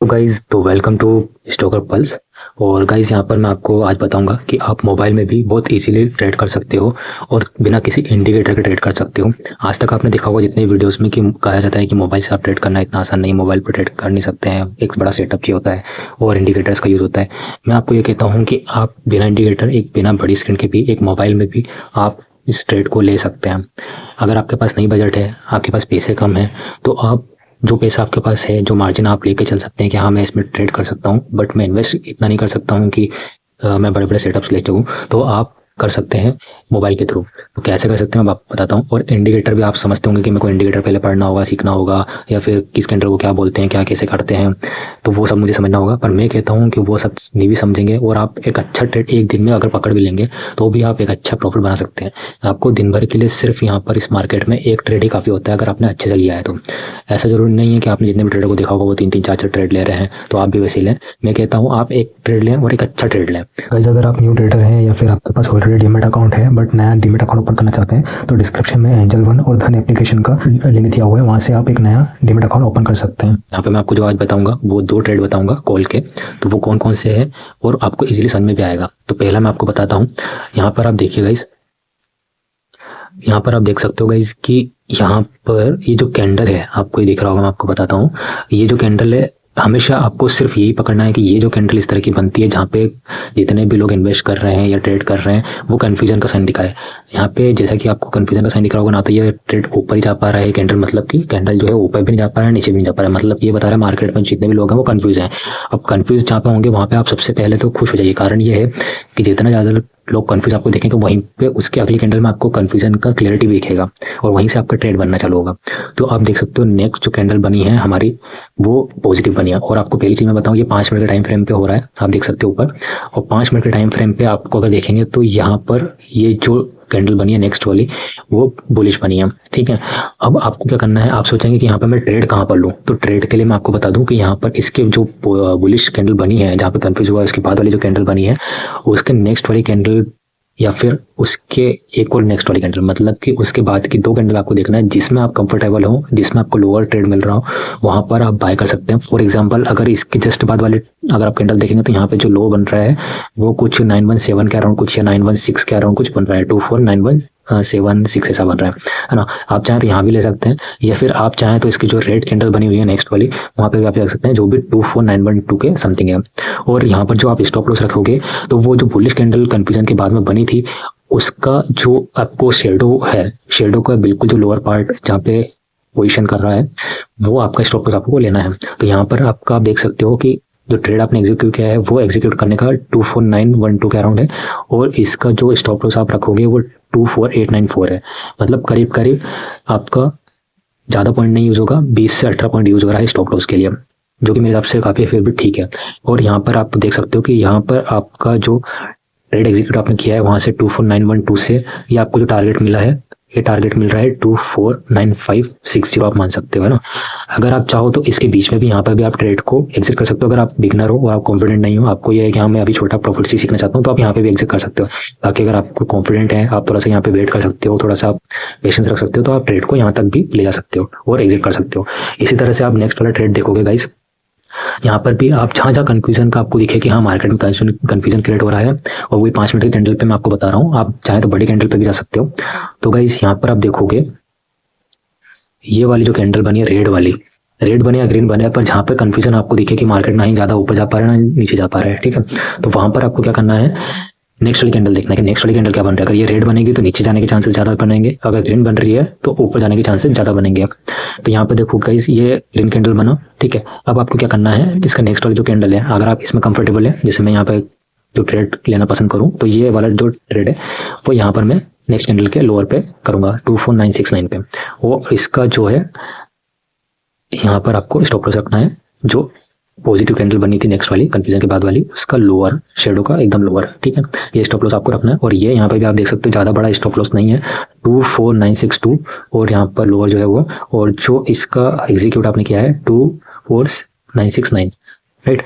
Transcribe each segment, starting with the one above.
तो गाइज़ तो welcome to stalker pulse. और गाइज़ यहाँ पर मैं आपको आज बताऊंगा कि आप मोबाइल में भी बहुत इजीली ट्रेड कर सकते हो और बिना किसी इंडिकेटर के ट्रेड कर सकते हो। आज तक आपने देखा होगा जितने वीडियोस में कि कहा जाता है कि मोबाइल से आप ट्रेड करना इतना आसान नहीं, मोबाइल पर ट्रेड कर नहीं सकते हैं, एक बड़ा सेटअप चाहिए होता है और इंडिकेटर्स का यूज़ होता है। मैं आपको ये कहता हूँ कि आप बिना इंडिकेटर, एक बिना बड़ी स्क्रीन के भी एक मोबाइल में भी आप इस ट्रेड को ले सकते हैं। अगर आपके पास नहीं बजट है, आपके पास पैसे कम हैं, तो आप जो पैसा आपके पास है, जो मार्जिन आप लेके चल सकते हैं कि हाँ मैं इसमें ट्रेड कर सकता हूँ, बट मैं इन्वेस्ट इतना नहीं कर सकता हूँ कि मैं बड़े बड़े सेटअप्स ले सकूँ, तो आप कर सकते हैं मोबाइल के थ्रू। तो कैसे कर सकते हैं मैं आपको बताता हूँ। और इंडिकेटर भी आप समझते होंगे कि मेरे को इंडिकेटर पहले पढ़ना होगा, सीखना होगा, या फिर किस कैंडल को क्या बोलते हैं, क्या कैसे करते हैं, तो वो सब मुझे समझना होगा। पर मैं कहता हूँ कि वो सब नहीं भी समझेंगे और आप एक अच्छा ट्रेड एक दिन में अगर पकड़ भी लेंगे तो भी आप एक अच्छा प्रॉफिट बना सकते हैं। आपको दिन भर के लिए सिर्फ यहाँ पर इस मार्केट में एक ट्रेड ही काफ़ी होता है अगर आपने अच्छे से लिया है तो। ऐसा ज़रूरी नहीं है कि आपने जितने भी ट्रेडर को देखा होगा वो 3-3 4-4 ट्रेड ले रहे हैं, तो आप भी वैसे लें। मैं कहता हूँ आप एक ट्रेड लें और एक अच्छा ट्रेड लें। गाइस, अगर आप न्यू ट्रेडर हैं या फिर आपके पास ऑलरेडी डीमैट अकाउंट है बट नया डीमैट अकाउंट ओपन करना चाहते हैं, तो डिस्क्रिप्शन में एंजल वन और धन एप्लीकेशन का लिंक दिया हुआ है, वहाँ से आप एक नया डीमैट अकाउंट ओपन कर सकते हैं। यहाँ पे मैं आपको जो आज बताऊंगा वो 2 ट्रेड बताऊंगा कॉल के, तो वो कौन कौन से हैं और आपको इजीली समझ में भी आएगा। तो पहला मैं आपको बताता हूँ। यहाँ पर आप देखिए गाइस, यहाँ पर आप देख सकते हो गाइस कि यहाँ पर ये जो कैंडल है आपको ये दिख रहा होगा, मैं आपको बताता हूँ। ये जो कैंडल है, हमेशा आपको सिर्फ यही पकड़ना है कि ये जो कैंडल इस तरह की बनती है जहाँ पे जितने भी लोग इन्वेस्ट कर रहे हैं या ट्रेड कर रहे हैं वो कन्फ्यूजन का साइन दिखाए। यहाँ पे जैसा कि आपको कन्फ्यूजन का साइन दिख रहा होगा ना, तो ये ट्रेड ऊपर ही जा पा रहा है कैंडल, मतलब कि कैंडल जो है ऊपर भी नहीं जा पा रहा है, नीचे भी नहीं जा पा रहा है, मतलब ये बता रहा है मार्केट में जितने भी लोग हैं वो कन्फ्यूज हैं। अब कन्फ्यूज जहाँ पे होंगे वहाँ पे आप सबसे पहले तो खुश हो जाइए। कारण ये है कि जितना ज़्यादा लोग कन्फ्यूज आपको देखेंगे तो वहीं पे उसके अगली कैंडल में आपको कन्फ्यूजन का क्लियरिटी भी दिखेगा और वहीं से आपका ट्रेड बनना चालू होगा। तो आप देख सकते हो नेक्स्ट जो कैंडल बनी है हमारी वो पॉजिटिव बनी है। और आपको पहली चीज़ मैं बताऊँ, ये 5 मिनट के टाइम फ्रेम पे हो रहा है, आप देख सकते हो ऊपर। और 5 मिनट के टाइम फ्रेम पे आपको अगर देखेंगे तो यहाँ पर ये जो कैंडल बनी है नेक्स्ट वाली वो बुलिश बनी है, ठीक है। अब आपको क्या करना है, आप सोचेंगे कि यहाँ पर मैं ट्रेड कहाँ पर लूँ, तो ट्रेड के लिए मैं आपको बता दूं कि यहाँ पर इसके जो बुलिश कैंडल बनी है जहाँ पे कंफ्यूज हुआ है, उसके बाद वाली जो कैंडल बनी है उसके नेक्स्ट वाली कैंडल या फिर उसके एक और नेक्स्ट वाली कैंडल, मतलब कि उसके बाद की 2 कैंडल आपको देखना है जिसमें आप कंफर्टेबल हो, जिसमें आपको लोअर ट्रेड मिल रहा हो, वहां पर आप बाय कर सकते हैं। फॉर एग्जांपल अगर इसके जस्ट बाद वाले अगर आप कैंडल देखेंगे तो यहाँ पे जो लो बन रहा है वो कुछ 917 के अराउंड कुछ या 916 के अराउंड कुछ बन रहा है, 24917 ऐसा बन रहा है ना। आप चाहें तो यहाँ भी ले सकते हैं, या फिर आप चाहें तो इसकी जो रेड कैंडल बनी हुई है नेक्स्ट वाली वहाँ पे भी आप ले सकते हैं जो भी 24912 के समथिंग है। और यहाँ पर जो आप स्टॉप लॉस रखोगे तो वो जो बुलिश कैंडल कंफ्यूजन के बाद में बनी थी उसका जो आपको शेडो है, शेडो का बिल्कुल जो लोअर पार्ट जहाँ पे पोजीशन कर रहा है वो आपका स्टॉप लॉस आपको लेना है। तो यहाँ पर आपका आप देख सकते हो कि जो ट्रेड आपने एग्जीक्यूट किया है वो एग्जीक्यूट करने का 24912 के अराउंड है और इसका जो स्टॉप लॉस आप रखोगे वो 24894 है। मतलब करीब करीब आपका ज़्यादा पॉइंट नहीं यूज होगा, 20 से 18 पॉइंट यूज हो रहा है स्टॉप लॉस के लिए, जो कि मेरे हिसाब से काफ़ी फिर भी ठीक है। और यहाँ पर आप देख सकते हो कि यहाँ पर आपका जो ट्रेड एग्जीक्यूट आपने किया है वहाँ से 24912 से ये आपको जो टारगेट मिला है, ये टारगेट मिल रहा है 249560 आप मान सकते हो, है ना। अगर आप चाहो तो इसके बीच में भी यहाँ पर भी आप ट्रेड को एग्जिट कर सकते हो। अगर आप बिगनर हो और आप कॉन्फिडेंट नहीं हो, आपको ये है कि हाँ मैं अभी छोटा प्रॉफिट से सीखना चाहता हूँ, तो आप यहाँ पे भी एग्जिट कर सकते हो। बाकी अगर आपको कॉन्फिडेंट है, आप थोड़ा सा यहाँ पे वेट कर सकते हो, थोड़ा सा आप पेशेंस रख सकते हो, तो आप ट्रेड को यहाँ तक भी ले जा सकते हो और एग्जिट कर सकते हो। इसी तरह से आप नेक्स्ट वाला ट्रेड देखोगे गाइस, यहाँ पर भी आप जहाँ जहाँ कंफ्यूजन का आपको दिखे कि हाँ मार्केट में कंफ्यूजन क्रिएट हो रहा है, और वही 5 मिनट की कैंडल पे मैं आपको बता रहा हूँ, आप चाहे तो बड़ी कैंडल पे भी जा सकते हो। तो गाइस यहाँ पर आप देखोगे ये वाली जो कैंडल बनी है रेड बने या ग्रीन बने, पर जहाँ पे कंफ्यूजन आपको दिखे कि मार्केट ना ही ज़्यादा ऊपर जा पा रहा है ना नीचे जा पा रहा है, ठीक है, तो वहाँ पर आपको क्या करना है, नेक्स्ट वाली कैंडल देखना है कि नेक्स्ट वाली कैंडल क्या बन रहा है। अगर ये रेड बनेगी तो नीचे जाने के चांसेस ज़्यादा बनेंगे, अगर ग्रीन बन रही है तो ऊपर जाने के चांसेस ज़्यादा बनेंगे। तो यहाँ पे देखो गाइस ये ग्रीन कैंडल बना, ठीक है। अब आपको क्या करना है, इसका नेक्स्ट वाली जो कैंडल है अगर आप इसमें कंफर्टेबल है, जैसे मैं यहाँ पे जो ट्रेड लेना पसंद करूँ तो ये वाला जो ट्रेड है वो यहाँ पर मैं नेक्स्ट कैंडल के लोअर पे करूँगा 24969 पे। वो इसका जो है यहाँ पर आपको स्टॉप लॉस रखना है, जो पॉजिटिव कैंडल बनी थी नेक्स्ट वाली कंफ्यूजन के बाद वाली उसका लोअर शेडो का एकदम लोअर, ठीक है, ये स्टॉप लॉस आपको रखना है। और ये यहाँ पे भी आप देख सकते हो ज़्यादा बड़ा स्टॉप लॉस नहीं है 24962, और यहाँ पर लोअर जो है वो, और जो इसका एग्जीक्यूट आपने किया है 24969, राइट।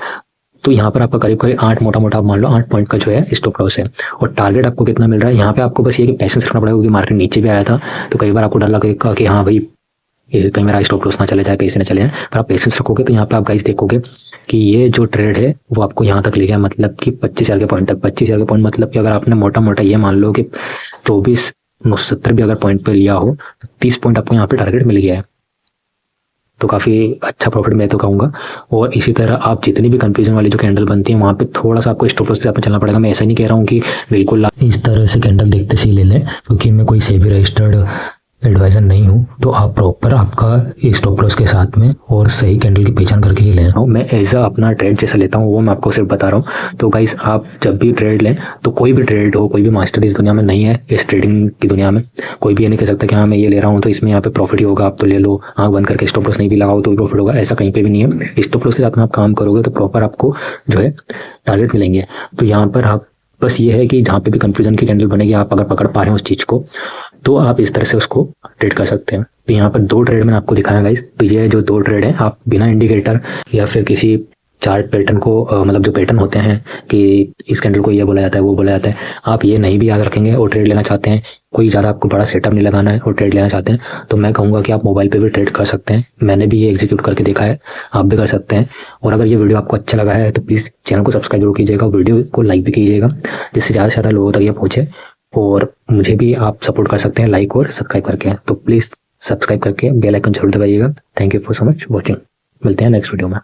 तो यहाँ पर आपका करीब करीब 8 मोटा मान लो 8 पॉइंट का जो है स्टॉप लॉस है। और टारगेट आपको कितना मिल रहा है, यहाँ पे आपको बस ये कि पेशेंस रखना पड़ेगा, क्योंकि मार्केट नीचे भी आया था तो कई बार आपको डर लगेगा कि हाँ भाई कहीं मेरा स्टॉप लॉस ना चले जाए, पैसे ना चले जाए, पर आप पेशेंस रखोगे तो यहाँ पे आप गाइस देखोगे कि ये जो ट्रेड है वो आपको यहाँ तक ले गया, मतलब कि 25,000 के पॉइंट तक। 25,000 के पॉइंट मतलब कि अगर आपने मोटा मोटा ये मान लो कि 24,970 भी अगर पॉइंट पे लिया हो तो 30 पॉइंट आपको यहाँ पे टारगेट मिल गया है, तो काफ़ी अच्छा प्रॉफिट मैं तो कहूँगा। और इसी तरह आप जितनी भी कंफ्यूजन वाली जो कैंडल बनती है वहाँ पे थोड़ा सा आपको स्टॉप लॉस के साथ में चलना पड़ेगा। मैं ऐसा नहीं कह रहा हूँ कि बिल्कुल आप इस तरह से कैंडल देखते से ही ले लें, क्योंकि मैं कोई सेबी रजिस्टर्ड एडवाइज़र नहीं हूँ, तो आप प्रॉपर आपका स्टॉप लॉस के साथ में और सही कैंडल की पहचान करके ही लें। मैं एज अपना ट्रेड जैसा लेता हूँ वो मैं आपको सिर्फ बता रहा हूँ। तो गाइस आप जब भी ट्रेड लें तो कोई भी ट्रेड हो, कोई भी मास्टर इस दुनिया में नहीं है, इस ट्रेडिंग की दुनिया में कोई भी ये नहीं कह सकता कि हाँ मैं ये ले रहा हूँ तो इसमें यहाँ पे प्रॉफिट ही होगा, आप तो ले लो, आँख बंद करके स्टॉप लॉस नहीं भी लगाओ तो भी प्रॉफिट होगा, ऐसा कहीं पर भी नहीं है। स्टॉप लॉस के साथ में आप काम करोगे तो प्रॉपर आपको जो है टारगेट मिलेंगे। तो यहाँ पर आप बस ये है कि जहाँ पे भी कंफ्यूजन की कैंडल बनेगी आप अगर पकड़ पा रहे हैं उस चीज़ को तो आप इस तरह से उसको ट्रेड कर सकते हैं। तो यहाँ पर 2 ट्रेड मैंने आपको दिखाया गाइस। तो ये जो 2 ट्रेड है आप बिना इंडिकेटर या फिर किसी चार्ट पैटर्न को मतलब जो पैटर्न होते हैं कि इस कैंडल को ये बोला जाता है वो बोला जाता है, आप ये नहीं भी याद रखेंगे और ट्रेड लेना चाहते हैं, कोई ज़्यादा आपको बड़ा सेटअप नहीं लगाना है और ट्रेड लेना चाहते हैं तो मैं कहूँगा कि आप मोबाइल पे भी ट्रेड कर सकते हैं। मैंने भी ये एग्जीक्यूट करके देखा है, आप भी कर सकते हैं। और अगर ये वीडियो आपको अच्छा लगा है तो प्लीज़ चैनल को सब्सक्राइब जरूर कीजिएगा, वीडियो को लाइक भी कीजिएगा जिससे ज़्यादा से ज़्यादा लोगों तक ये पहुँचे। और मुझे भी आप सपोर्ट कर सकते हैं लाइक और सब्सक्राइब करके, तो प्लीज़ सब्सक्राइब करके बेल आइकन जरूर दबाइएगा। Thank you for so much watching. मिलते हैं नेक्स्ट वीडियो में।